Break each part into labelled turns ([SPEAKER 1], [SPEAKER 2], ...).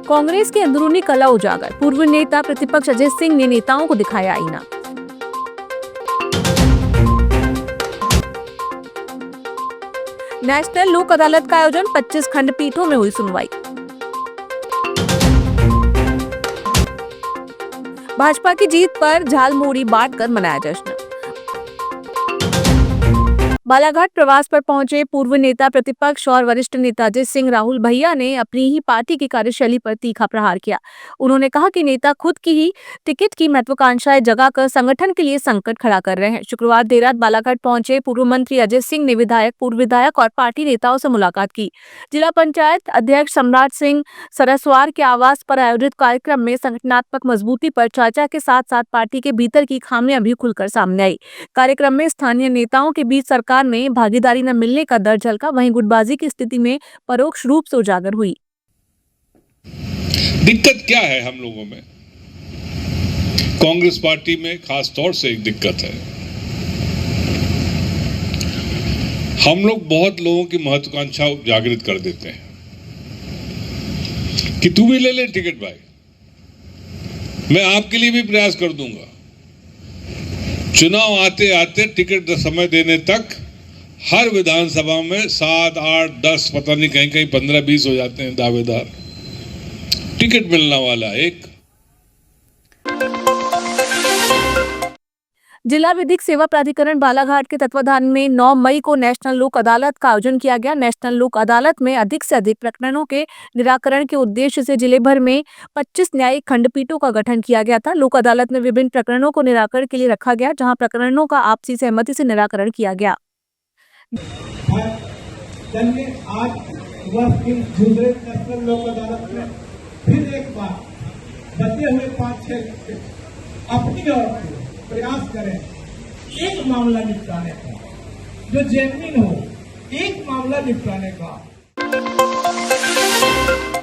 [SPEAKER 1] कांग्रेस की अंदरूनी कला उजागर, पूर्व नेता प्रतिपक्ष अजय सिंह ने नेताओं को दिखाया आईना। नेशनल लोक अदालत का आयोजन, 25 खंडपीठों में हुई सुनवाई। भाजपा की जीत पर झालमुड़ी बांटकर मनाया जश्न। बालाघाट प्रवास पर पहुंचे पूर्व नेता प्रतिपक्ष और वरिष्ठ नेता अजय सिंह राहुल भैया ने अपनी ही पार्टी की कार्यशैली पर तीखा प्रहार किया। उन्होंने कहा कि नेता खुद की ही टिकट की महत्वाकांक्षाएं जगाकर संगठन के लिए संकट खड़ा कर रहे हैं। शुक्रवार देर रात बालाघाट पहुंचे पूर्व मंत्री अजय सिंह ने विधायक, पूर्व विधायक और पार्टी नेताओं से मुलाकात की। जिला पंचायत अध्यक्ष सम्राट सिंह सरस्वार के आवास पर आयोजित कार्यक्रम में संगठनात्मक मजबूती पर चर्चा के साथ साथ पार्टी के भीतर की खामियां भी खुलकर सामने आई। कार्यक्रम में स्थानीय नेताओं के बीच सरकार में भागीदारी न मिलने का दर्द झलका, वहीं गुटबाजी की स्थिति में परोक्ष रूप से उजागर हुई।
[SPEAKER 2] दिक्कत क्या है हम लोगों में? कांग्रेस पार्टी में खास तौर से एक दिक्कत है, हम लोग बहुत लोगों की महत्वाकांक्षा जागृत कर देते हैं कि तू भी ले ले टिकट भाई, मैं आपके लिए भी प्रयास कर दूंगा। चुनाव आते आते टिकट समय देने तक हर विधानसभा में 7, 8, 10 पता नहीं कहीं कहीं 15, 20 हो जाते हैं दावेदार। टिकट मिलने वाला एक।
[SPEAKER 1] जिला विधिक सेवा प्राधिकरण बालाघाट के तत्वाधान में 9 मई को नेशनल लोक अदालत का आयोजन किया गया। नेशनल लोक अदालत में अधिक से अधिक प्रकरणों के निराकरण के उद्देश्य से जिले भर में 25 न्यायिक खंडपीठों का गठन किया गया था। लोक अदालत में विभिन्न प्रकरणों को निराकरण के लिए रखा गया, जहां प्रकरणों का आपसी सहमति से निराकरण किया गया।
[SPEAKER 3] आज वर्ष की दूसरे नेशनल लोक अदालत में फिर एक बार बचे हुए 5-6 अपनी ओर से प्रयास करें एक मामला निपटाने का जो जेन्युइन हो, एक मामला निपटाने का।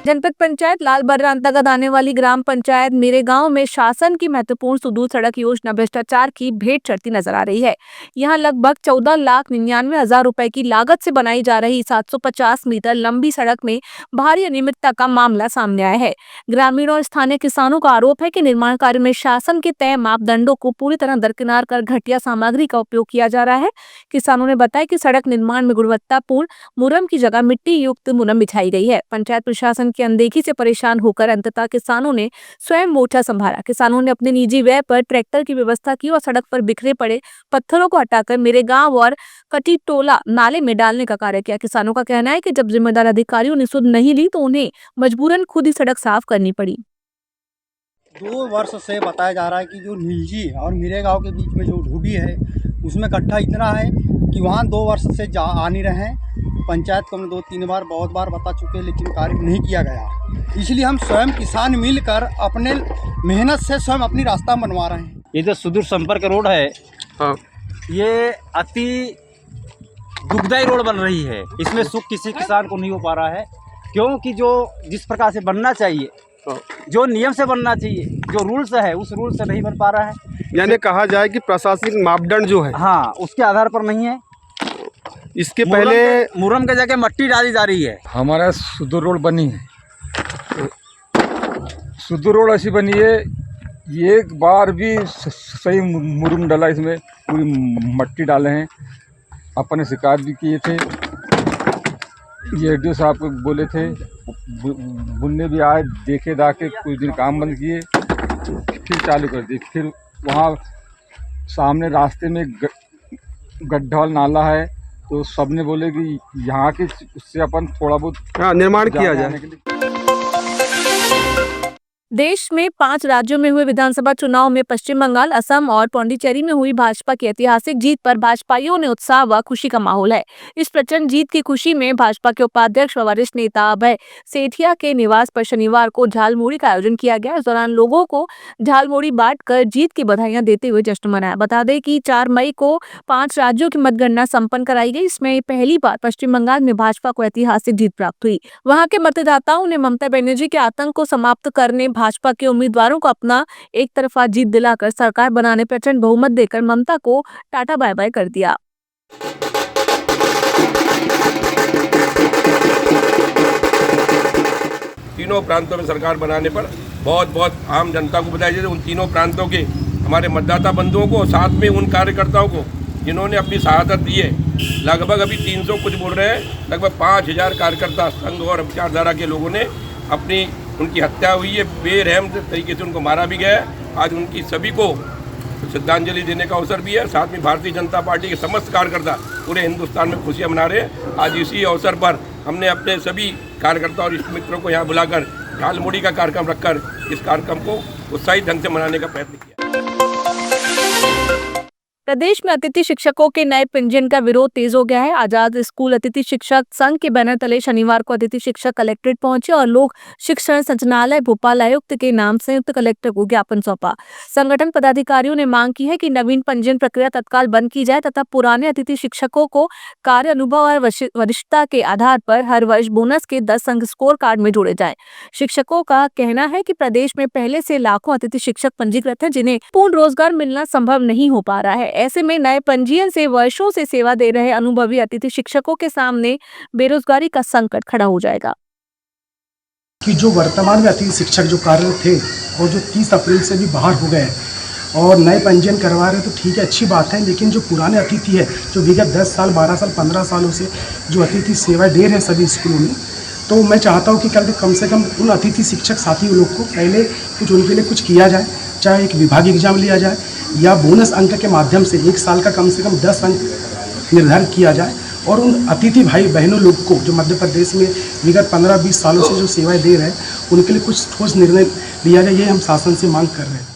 [SPEAKER 1] जनपद पंचायत लालबर्रा अंतर्गत आने वाली ग्राम पंचायत मेरे गांव में शासन की महत्वपूर्ण सुदूर सड़क योजना भ्रष्टाचार की भेंट चढ़ती नजर आ रही है। यहां लगभग 14,99,000 रुपए की लागत से बनाई जा रही 750 मीटर लंबी सड़क में भारी अनियमितता का मामला सामने आया है। ग्रामीणों और स्थानीय किसानों का आरोप है कि निर्माण कार्य में शासन के तय मापदंडों को पूरी तरह दरकिनार कर घटिया सामग्री का उपयोग किया जा रहा है। किसानों ने बताया कि सड़क निर्माण में गुणवत्तापूर्ण मुरम की जगह मिट्टी युक्त मुरम बिछाई गई है। पंचायत प्रशासन की अनदेखी से परेशान होकर अंततः किसानों ने स्वयं मोर्चा संभाला। किसानों ने अपने निजी व्यय पर ट्रैक्टर की व्यवस्था की और सड़क पर बिखरे पड़े पत्थरों को हटाकर मेरे गांव और कटीटोला नाले में डालने का कार्य किया। किसानों का कहना है कि जब जिम्मेदार अधिकारियों ने सुध नहीं ली तो उन्हें मजबूरन खुद ही सड़क साफ करनी पड़ी।
[SPEAKER 4] 2 वर्ष से बताया जा रहा है कि जो नीलजी और मेरे गांव के बीच में जो ढूंढी है उसमें गड्ढा इतना है कि वहाँ 2 वर्ष से आ नहीं रहे हैं। पंचायत को हमने 2-3 बार बहुत बार बता चुके हैं, लेकिन कार्य नहीं किया गया। इसलिए हम स्वयं किसान मिलकर अपने मेहनत से स्वयं अपनी रास्ता बनवा रहे हैं।
[SPEAKER 5] ये जो सुदूर संपर्क रोड है, हाँ, ये अति दुखदायी रोड बन रही है। इसमें सुख किसी किसान को नहीं हो पा रहा है, क्योंकि जो जिस प्रकार से बनना चाहिए, जो नियम से बनना चाहिए, जो रूल्स है उस रूल से नहीं बन पा रहा है।
[SPEAKER 6] यानी कहा जाए कि प्रशासनिक मापदंड जो है,
[SPEAKER 5] हाँ, उसके आधार पर नहीं है।
[SPEAKER 6] इसके पहले
[SPEAKER 5] मुरम के जगह मट्टी डाली जा रही है।
[SPEAKER 7] हमारा सुदूर रोड बनी है, सुदूर रोड ऐसी बनी है, एक बार भी सही मुरम डाला, इसमें पूरी मट्टी डाले हैं। अपने शिकायत भी किए थे, ये डी साहब को बोले थे, बुनने भी आए, देखे दाके कुछ दिन काम बंद किए, फिर चालू कर दिए। फिर वहाँ सामने रास्ते में गड्ढा वाला नाला है, तो सबने बोले कि यहाँ के उससे अपन थोड़ा बहुत
[SPEAKER 6] निर्माण किया जाए।
[SPEAKER 1] देश में 5 राज्यों में हुए विधानसभा चुनाव में पश्चिम बंगाल, असम और पौंडीचेरी में हुई भाजपा की ऐतिहासिक जीत पर भाजपाइयों ने उत्साह व खुशी का माहौल है। इस प्रचंड जीत की खुशी में भाजपा के उपाध्यक्ष व वरिष्ठ नेता अभय सेठिया के निवास पर शनिवार को झालमुड़ी का आयोजन किया गया। इस दौरान लोगों को झालमुड़ी बांटकर जीत की बधाइयां देते हुए जश्न मनाया। बता दें कि 4 मई को 5 राज्यों की मतगणना संपन्न कराई गई। इसमें पहली बार पश्चिम बंगाल में भाजपा को ऐतिहासिक जीत प्राप्त हुई। वहां के मतदाताओं ने ममता बनर्जी के आतंक को समाप्त करने भाजपा के उम्मीदवारों को अपना एक तरफा जीत दिलाकर सरकार बनाने प्रचंड बहुमत देकर ममता को टाटा बाय बाय कर दिया।
[SPEAKER 8] तीनों प्रांतों में सरकार बनाने पर बहुत बहुत आम जनता को बताया जाए, उन तीनों प्रांतों के हमारे मतदाता बंधुओं को, साथ में उन कार्यकर्ताओं को जिन्होंने अपनी शहादत दी है। लगभग अभी 300 कुछ बोल रहे हैं, लगभग 5000 कार्यकर्ता संघ और विचारधारा के लोगों ने उनकी हत्या हुई है, बेरहम तरीके से उनको मारा भी गया है। आज उनकी सभी को श्रद्धांजलि देने का अवसर भी है। साथ में भारतीय जनता पार्टी के समस्त कार्यकर्ता पूरे हिंदुस्तान में खुशियां मना रहे हैं। आज इसी अवसर पर हमने अपने सभी कार्यकर्ता और इष्ट मित्रों को यहाँ बुलाकर झालमुड़ी का कार्यक्रम रखकर इस कार्यक्रम को उत्साहित ढंग से मनाने का प्रयत्न किया।
[SPEAKER 1] प्रदेश में अतिथि शिक्षकों के नए पंजीयन का विरोध तेज हो गया है। आजाद स्कूल अतिथि शिक्षक संघ के बैनर तले शनिवार को अतिथि शिक्षक कलेक्ट्रेट पहुंचे और लोक शिक्षण संचालनालय भोपाल आयुक्त के नाम संयुक्त कलेक्टर को ज्ञापन सौंपा। संगठन पदाधिकारियों ने मांग की है कि नवीन पंजीयन प्रक्रिया तत्काल बंद की जाए तथा पुराने अतिथि शिक्षकों को कार्य अनुभव और वरिष्ठता के आधार पर हर वर्ष बोनस के 10 अंक स्कोर कार्ड में जोड़े जाएं। शिक्षकों का कहना है कि प्रदेश में पहले से लाखों अतिथि शिक्षक पंजीकृत हैं, जिन्हें पूर्ण रोजगार मिलना संभव नहीं हो पा रहा है। ऐसे में नए पंजीयन से वर्षों से सेवा दे रहे अनुभवी अतिथि शिक्षकों के सामने बेरोजगारी का संकट खड़ा हो जाएगा।
[SPEAKER 9] कि जो वर्तमान में अतिथि शिक्षक जो कार्यरत थे और जो 30 अप्रैल से भी बाहर हो गए और नए पंजीयन करवा रहे, तो ठीक है, अच्छी बात है। लेकिन जो पुराने अतिथि है, जो विगत 10 साल 12 साल 15 सालों से जो अतिथि सेवाएं दे रहे हैं सभी स्कूलों में, तो मैं चाहता हूँ कि कम से कम उन अतिथि शिक्षक साथी लोग को पहले कुछ उनके लिए कुछ किया जाए, चाहे एक विभागीय एग्जाम लिया जाए या बोनस अंक के माध्यम से 1 साल का कम से कम 10 अंक निर्धारित किया जाए और उन अतिथि भाई बहनों लोग को जो मध्य प्रदेश में विगत 15-20 सालों से जो सेवाएं दे रहे हैं, उनके लिए कुछ ठोस निर्णय लिया जाए। ये हम शासन से मांग कर रहे हैं।